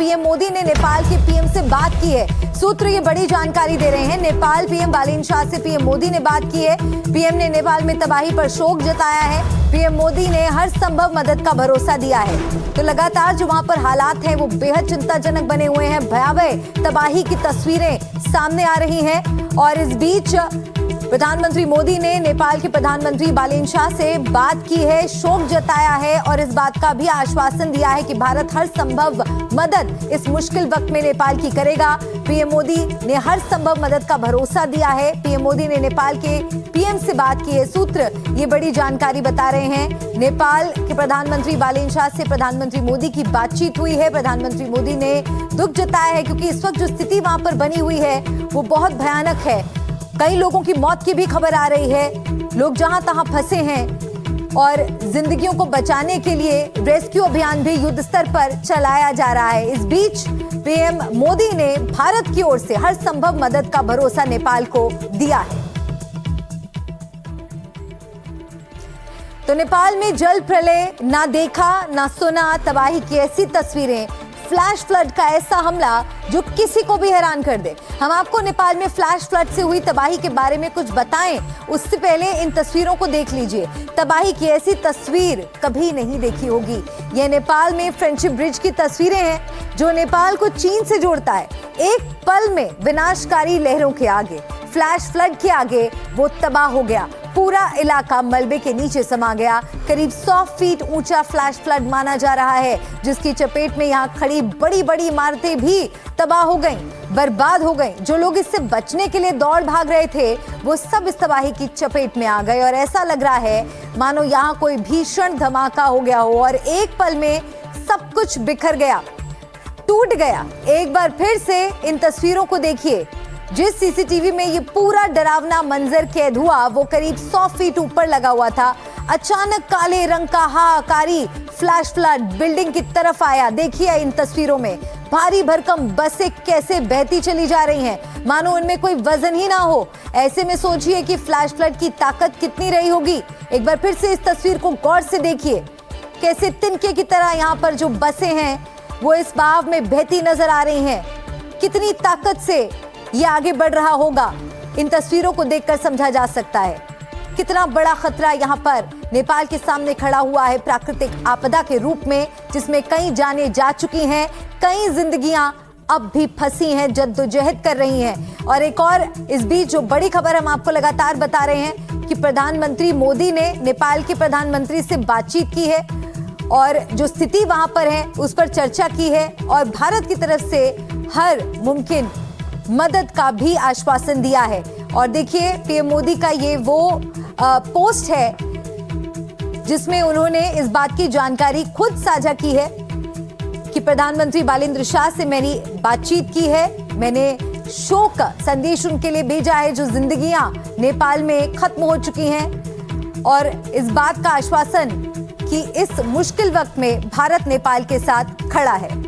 PM Modi ने नेपाल के PM से बात की है। सूत्र ये बड़ी जानकारी दे रहे हैं। नेपाल पीएम बालेन शाह से पीएम मोदी ने बात की है। पीएम ने नेपाल में तबाही पर शोक जताया है। पीएम मोदी ने हर संभव मदद का भरोसा दिया है। तो लगातार जो वहां पर हालात हैं वो बेहद चिंताजनक बने हुए हैं। भयावह तबाही की तस्वीरें सामने आ रही हैं और इस बीच प्रधानमंत्री मोदी ने नेपाल के प्रधानमंत्री बालेन शाह से बात की है, शोक जताया है और इस बात का भी आश्वासन दिया है कि भारत हर संभव मदद इस मुश्किल वक्त में नेपाल की करेगा। पीएम मोदी ने हर संभव मदद का भरोसा दिया है। पीएम मोदी ने नेपाल के पीएम से बात की है। सूत्र ये बड़ी जानकारी बता रहे हैं। नेपाल के प्रधानमंत्री बालेन शाह से प्रधानमंत्री मोदी की बातचीत हुई है। प्रधानमंत्री मोदी ने दुख जताया है क्योंकि इस वक्त जो स्थिति वहां पर बनी हुई है वो बहुत भयानक है। कई लोगों की मौत की भी खबर आ रही है। लोग जहां तहां फंसे हैं और जिंदगियों को बचाने के लिए रेस्क्यू अभियान भी युद्ध स्तर पर चलाया जा रहा है। इस बीच पीएम मोदी ने भारत की ओर से हर संभव मदद का भरोसा नेपाल को दिया है। तो नेपाल में जल प्रलय ना देखा ना सुना, तबाही की ऐसी तस्वीरें, फ्लैश फ्लड का ऐसा हमला जो किसी को भी हैरान कर दे। हम आपको नेपाल में फ्लैश फ्लड से हुई तबाही के बारे में कुछ बताएं, उससे पहले इन तस्वीरों को देख लीजिए। तबाही की ऐसी तस्वीर कभी नहीं देखी होगी। यह नेपाल में फ्रेंडशिप ब्रिज की तस्वीरें हैं जो नेपाल को चीन से जोड़ता है। एक पल में विनाशकारी लहरों के आगे, फ्लैश फ्लड के आगे वो तबाह हो गया। पूरा इलाका मलबे के नीचे समा गया। करीब 100 फीट ऊंचा फ्लैश फ्लड माना जा रहा है, जिसकी चपेट में यहाँ खड़ी बड़ी बड़ी इमारतें भी तबाह हो गईं, बर्बाद हो गईं। जो लोग इससे बचने के लिए दौड़ भाग रहे थे वो सब इस तबाही की चपेट में आ गए और ऐसा लग रहा है मानो यहाँ कोई भीषण धमाका हो गया हो और एक पल में सब कुछ बिखर गया, टूट गया। एक बार फिर से इन तस्वीरों को देखिए। जिस सीसीटीवी में ये पूरा डरावना मंजर कैद हुआ वो करीब 100 फीट ऊपर लगा हुआ था। अचानक काले रंग का हाहाकारी फ्लैश फ्लड बिल्डिंग की तरफ आया। देखिए इन तस्वीरों में भारी भरकम बसें कैसे बहती चली जा रही हैं, मानो उनमें कोई वजन ही ना हो। ऐसे में सोचिए कि फ्लैश फ्लड की ताकत कितनी रही होगी। एक बार फिर से इस तस्वीर को गौर से देखिए, कैसे तिनके की तरह यहाँ पर जो बसें हैं वो इस बहाव में बहती नजर आ रही हैं। कितनी ताकत से ये आगे बढ़ रहा होगा, इन तस्वीरों को देखकर समझा जा सकता है। कितना बड़ा खतरा यहाँ पर नेपाल के सामने खड़ा हुआ है प्राकृतिक आपदा के रूप में, जिसमें कई जानें जा चुकी हैं, कई जिंदगियां अब भी फंसी हैं, जद्दोजहद कर रही हैं। और एक और इस बीच जो बड़ी खबर हम आपको लगातार बता रहे हैं कि प्रधानमंत्री मोदी ने नेपाल के प्रधानमंत्री से बातचीत की है और जो स्थिति वहां पर है उस पर चर्चा की है और भारत की तरफ से हर मुमकिन मदद का भी आश्वासन दिया है। और देखिए पीएम मोदी का ये वो पोस्ट है जिसमें उन्होंने इस बात की जानकारी खुद साझा की है कि प्रधानमंत्री बालेन्द्र शाह से मेरी बातचीत की है। मैंने शोक संदेश उनके लिए भेजा है जो जिंदगियां नेपाल में खत्म हो चुकी हैं और इस बात का आश्वासन कि इस मुश्किल वक्त में भारत नेपाल के साथ खड़ा है।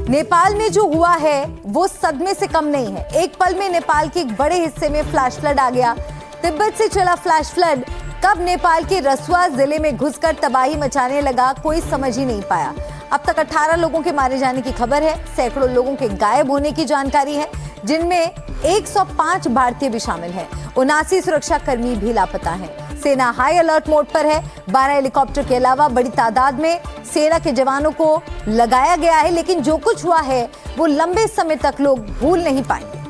नेपाल में जो हुआ है वो सदमे से कम नहीं है। एक पल में नेपाल के एक बड़े हिस्से में फ्लैश फ्लड आ गया। तिब्बत से चला फ्लैश फ्लड कब नेपाल के रसुआ जिले में घुसकर तबाही मचाने लगा, कोई समझ ही नहीं पाया। अब तक 18 लोगों के मारे जाने की खबर है, सैकड़ों लोगों के गायब होने की जानकारी है, जिनमें 105 भारतीय भी शामिल हैं। 79 सुरक्षा कर्मी भी लापता हैं। सेना हाई अलर्ट मोड पर है। 12 हेलीकॉप्टर के अलावा बड़ी तादाद में सेना के जवानों को लगाया गया है, लेकिन जो कुछ हुआ है वो लंबे समय तक लोग भूल नहीं पाएंगे।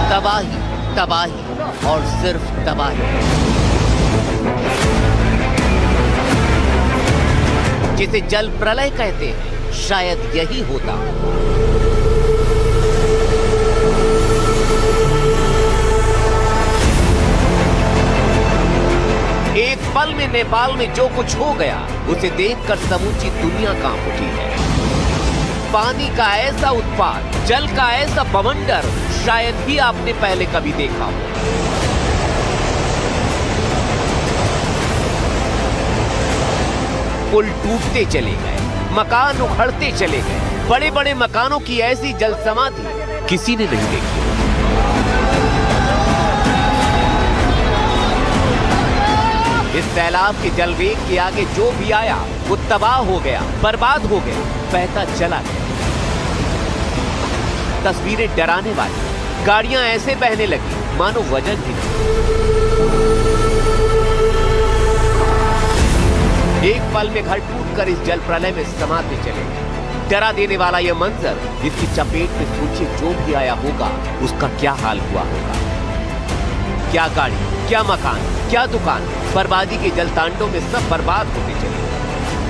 तबाही, तबाही और सिर्फ तबाही। जिसे जल प्रलय कहते हैं, शायद यही होता। एक पल में नेपाल में जो कुछ हो गया उसे देखकर समूची दुनिया कांप उठी है। पानी का ऐसा उत्पात, जल का ऐसा बवंडर शायद ही आपने पहले कभी देखा हो। पुल टूटते चले गए, मकान उखड़ते चले गए। बड़े बड़े मकानों की ऐसी जल समाधि किसी ने नहीं देखी। इस सैलाब के जलवेग के आगे जो भी आया वो तबाह हो गया, बर्बाद हो गया, बहता चला गया। तस्वीरें डराने वाली, गाड़ियां ऐसे बहने लगी मानो वजन ही नहीं। एक पल में घर टूटकर इस जल प्रलय में समाते चले गए। डरा देने वाला यह मंजर, इसकी चपेट में सोचिए जो भी आया होगा उसका क्या हाल हुआ होगा। क्या गाड़ी, क्या मकान, क्या दुकान, बर्बादी के जलतांडव में सब बर्बाद होते चले।